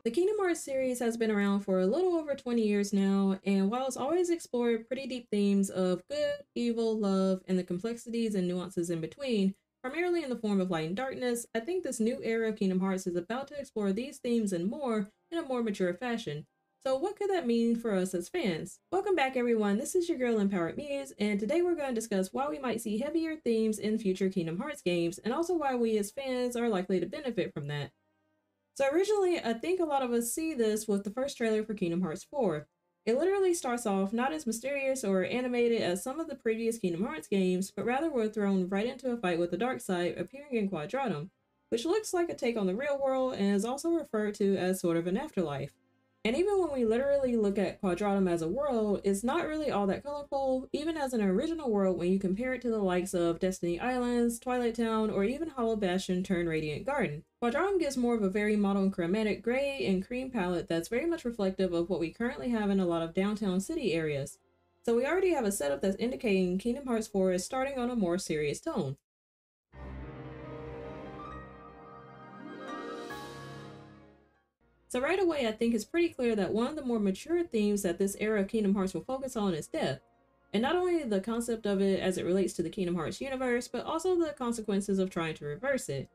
The Kingdom Hearts series has been around for a little over 20 years now, and while it's always explored pretty deep themes of good, evil, love, and the complexities and nuances in between, primarily in the form of light and darkness, I think this new era of Kingdom Hearts is about to explore these themes and more in a more mature fashion. So, what could that mean for us as fans? Welcome back, everyone. This is your girl Empowered Muse, and today we're going to discuss why we might see heavier themes in future Kingdom Hearts games, and also why we as fans are likely to benefit from that. So originally, I think a lot of us see this with the first trailer for Kingdom Hearts 4. It literally starts off not as mysterious or animated as some of the previous Kingdom Hearts games, but rather we're thrown right into a fight with the dark side appearing in Quadratum, which looks like a take on the real world and is also referred to as sort of an afterlife. And even when we literally look at Quadratum as a world, it's not really all that colorful, even as an original world when you compare it to the likes of Destiny Islands, Twilight Town, or even Hollow Bastion turned Radiant Garden. Quadratum gives more of a very monochromatic gray and cream palette that's very much reflective of what we currently have in a lot of downtown city areas. So we already have a setup that's indicating Kingdom Hearts 4 is starting on a more serious tone. So right away, I think it's pretty clear that one of the more mature themes that this era of Kingdom Hearts will focus on is death. And not only the concept of it as it relates to the Kingdom Hearts universe, but also the consequences of trying to reverse it.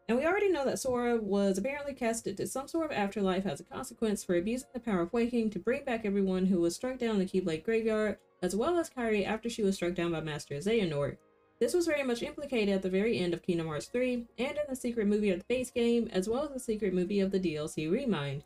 And we already know that Sora was apparently casted to some sort of afterlife as a consequence for abusing the power of waking to bring back everyone who was struck down in the Keyblade Graveyard, as well as Kairi after she was struck down by Master Xehanort. This was very much implicated at the very end of Kingdom Hearts 3, and in the secret movie of the base game, as well as the secret movie of the DLC Remind.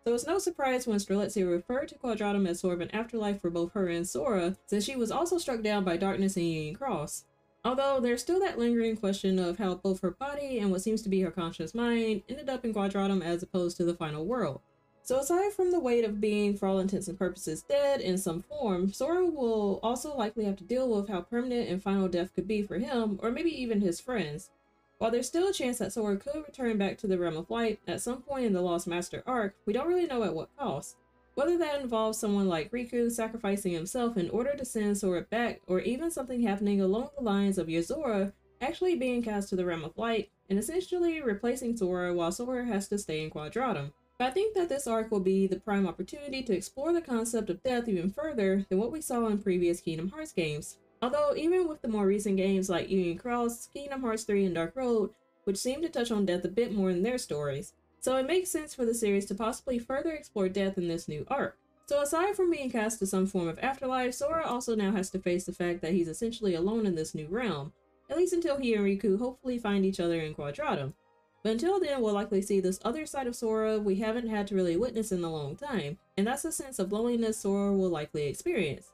So it's no surprise when Strelitzia referred to Quadratum as sort of an afterlife for both her and Sora, since she was also struck down by darkness in Union Cross. Although there's still that lingering question of how both her body and what seems to be her conscious mind ended up in Quadratum as opposed to the final world. So aside from the weight of being, for all intents and purposes, dead in some form, Sora will also likely have to deal with how permanent and final death could be for him, or maybe even his friends. While there's still a chance that Sora could return back to the Realm of Light at some point in the Lost Master arc, we don't really know at what cost. Whether that involves someone like Riku sacrificing himself in order to send Sora back, or even something happening along the lines of Yozora actually being cast to the Realm of Light, and essentially replacing Sora while Sora has to stay in Quadratum. But I think that this arc will be the prime opportunity to explore the concept of death even further than what we saw in previous Kingdom Hearts games. Although even with the more recent games like Union Cross, Kingdom Hearts 3, and Dark Road, which seem to touch on death a bit more in their stories. So it makes sense for the series to possibly further explore death in this new arc. So aside from being cast to some form of afterlife, Sora also now has to face the fact that he's essentially alone in this new realm, at least until he and Riku hopefully find each other in Quadratum. But until then, we'll likely see this other side of Sora we haven't had to really witness in a long time, and that's a sense of loneliness Sora will likely experience.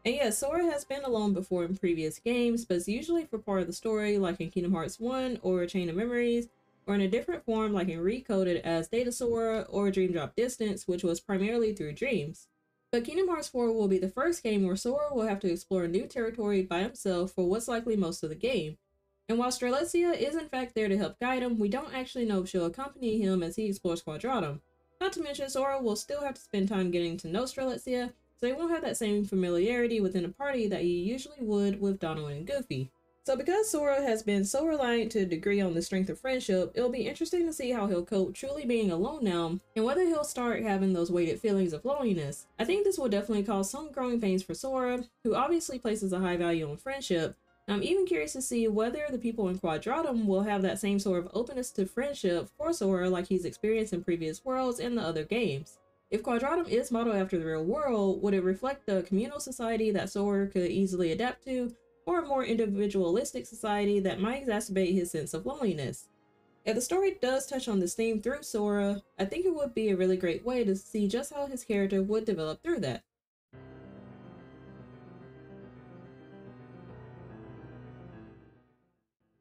And yes, Sora has been alone before in previous games, but it's usually for part of the story, like in Kingdom Hearts 1 or Chain of Memories, or in a different form like in Recoded as Data Sora or Dream Drop Distance, which was primarily through dreams. But Kingdom Hearts 4 will be the first game where Sora will have to explore new territory by himself for what's likely most of the game. And while Strelitzia is in fact there to help guide him, we don't actually know if she'll accompany him as he explores Quadratum. Not to mention, Sora will still have to spend time getting to know Strelitzia, so he won't have that same familiarity within a party that he usually would with Donald and Goofy. So because Sora has been so reliant to a degree on the strength of friendship, it'll be interesting to see how he'll cope truly being alone now, and whether he'll start having those weighted feelings of loneliness. I think this will definitely cause some growing pains for Sora, who obviously places a high value on friendship. I'm even curious to see whether the people in Quadratum will have that same sort of openness to friendship for Sora like he's experienced in previous worlds and the other games. If Quadratum is modeled after the real world, would it reflect the communal society that Sora could easily adapt to, or a more individualistic society that might exacerbate his sense of loneliness? If the story does touch on this theme through Sora, I think it would be a really great way to see just how his character would develop through that.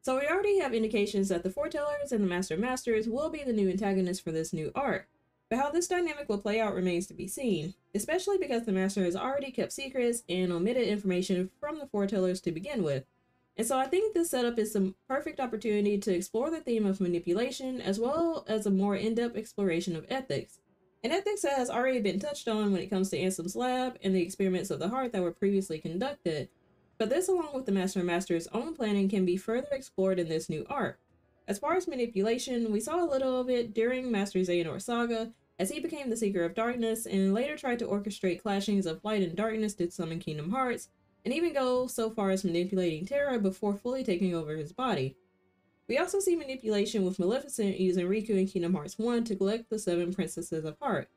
So we already have indications that the Foretellers and the Master of Masters will be the new antagonists for this new arc, but how this dynamic will play out remains to be seen, especially because the Master has already kept secrets and omitted information from the Foretellers to begin with. And so I think this setup is some perfect opportunity to explore the theme of manipulation as well as a more in-depth exploration of ethics. And ethics has already been touched on when it comes to Ansem's lab and the experiments of the heart that were previously conducted, but this along with the Master and Master's own planning can be further explored in this new arc. As far as manipulation, we saw a little of it during Master Xehanort's saga, as he became the Seeker of Darkness and later tried to orchestrate clashings of light and darkness to summon Kingdom Hearts, and even go so far as manipulating Terra before fully taking over his body. We also see manipulation with Maleficent using Riku in Kingdom Hearts 1 to collect the 7 Princesses of Heart.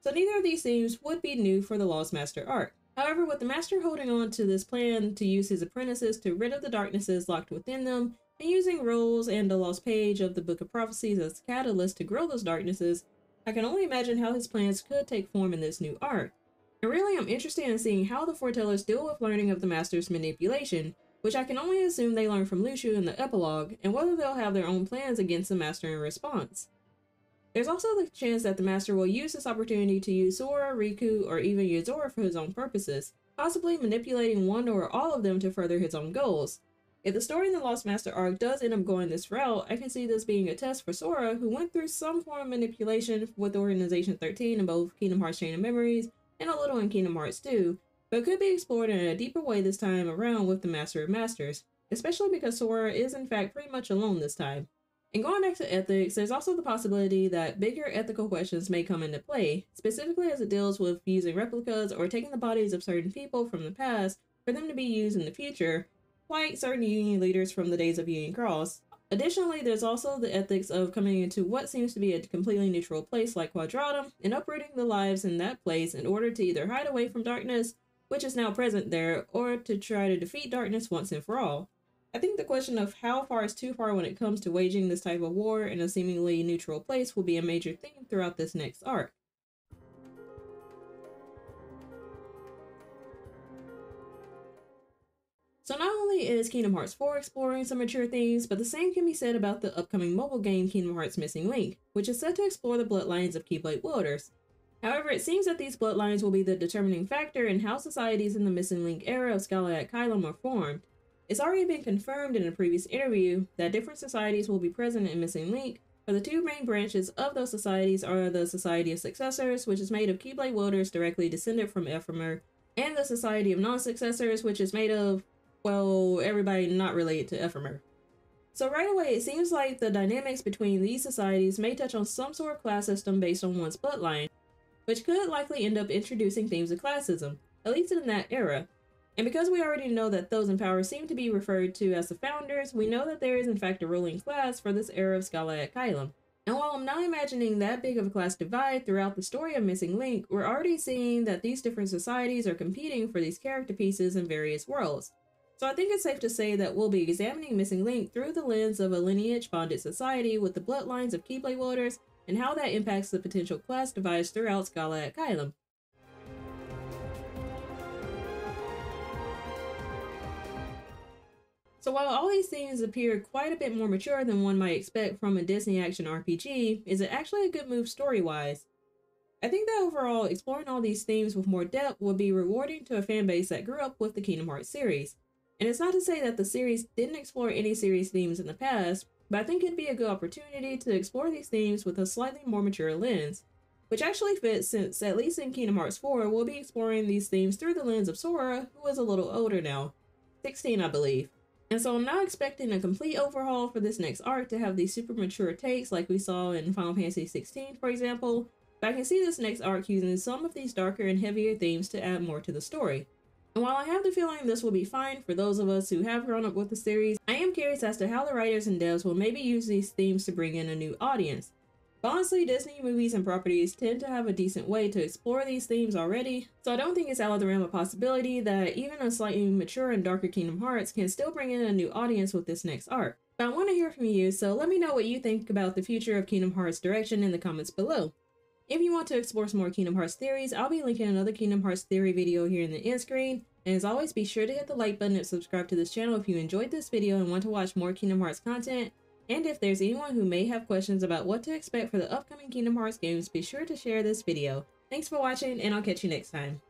So neither of these themes would be new for the Lost Master arc. However, with the Master holding on to this plan to use his apprentices to rid of the darknesses locked within them, and using Rolls and the Lost Page of the Book of Prophecies as catalysts to grow those darknesses, I can only imagine how his plans could take form in this new arc. And really, I'm interested in seeing how the foretellers deal with learning of the Master's manipulation, which I can only assume they learned from Lucio in the epilogue, and whether they'll have their own plans against the Master in response. There's also the chance that the Master will use this opportunity to use Sora, Riku, or even Yozora for his own purposes, possibly manipulating one or all of them to further his own goals. If the story in the Lost Master arc does end up going this route, I can see this being a test for Sora, who went through some form of manipulation with Organization 13 in both Kingdom Hearts Chain of Memories and a little in Kingdom Hearts 2, but could be explored in a deeper way this time around with the Master of Masters, especially because Sora is in fact pretty much alone this time. And going back to ethics, there's also the possibility that bigger ethical questions may come into play, specifically as it deals with using replicas or taking the bodies of certain people from the past for them to be used in the future, like certain Union leaders from the days of Union Cross. Additionally, there's also the ethics of coming into what seems to be a completely neutral place like Quadratum and uprooting the lives in that place in order to either hide away from darkness, which is now present there, or to try to defeat darkness once and for all. I think the question of how far is too far when it comes to waging this type of war in a seemingly neutral place will be a major theme throughout this next arc. So not only is Kingdom Hearts 4 exploring some mature themes, but the same can be said about the upcoming mobile game Kingdom Hearts Missing Link, which is set to explore the bloodlines of Keyblade wielders. However, it seems that these bloodlines will be the determining factor in how societies in the Missing Link era of Scholarlight Kylum are formed. It's already been confirmed in a previous interview that different societies will be present in Missing Link, but the two main branches of those societies are the Society of Successors, which is made of Keyblade wielders directly descended from Ephemer, and the Society of Non-Successors, which is made of, well, everybody not related to Ephemer. So right away, it seems like the dynamics between these societies may touch on some sort of class system based on one's bloodline, which could likely end up introducing themes of classism, at least in that era. And because we already know that those in power seem to be referred to as the founders, we know that there is in fact a ruling class for this era of Scholarlight Kylum. And while I'm not imagining that big of a class divide throughout the story of Missing Link, we're already seeing that these different societies are competing for these character pieces in various worlds. So I think it's safe to say that we'll be examining Missing Link through the lens of a lineage-bonded society with the bloodlines of Keyblade wielders and how that impacts the potential class divides throughout Scholarlight Kylum. So while all these themes appear quite a bit more mature than one might expect from a Disney action RPG, is it actually a good move story-wise? I think that overall, exploring all these themes with more depth would be rewarding to a fanbase that grew up with the Kingdom Hearts series. And it's not to say that the series didn't explore any series themes in the past, but I think it'd be a good opportunity to explore these themes with a slightly more mature lens. Which actually fits since, at least in Kingdom Hearts 4, we'll be exploring these themes through the lens of Sora, who is a little older now. 16, I believe. And so I'm not expecting a complete overhaul for this next arc to have these super mature takes like we saw in Final Fantasy 16, for example, but I can see this next arc using some of these darker and heavier themes to add more to the story. And while I have the feeling this will be fine for those of us who have grown up with the series, I am curious as to how the writers and devs will maybe use these themes to bring in a new audience. But honestly, Disney movies and properties tend to have a decent way to explore these themes already, so I don't think it's out of the realm of possibility that even a slightly mature and darker Kingdom Hearts can still bring in a new audience with this next arc. But I want to hear from you, so let me know what you think about the future of Kingdom Hearts direction in the comments below. If you want to explore some more Kingdom Hearts theories, I'll be linking another Kingdom Hearts theory video here in the end screen, and as always, be sure to hit the like button and subscribe to this channel if you enjoyed this video and want to watch more Kingdom Hearts content. And if there's anyone who may have questions about what to expect for the upcoming Kingdom Hearts games, be sure to share this video. Thanks for watching, and I'll catch you next time.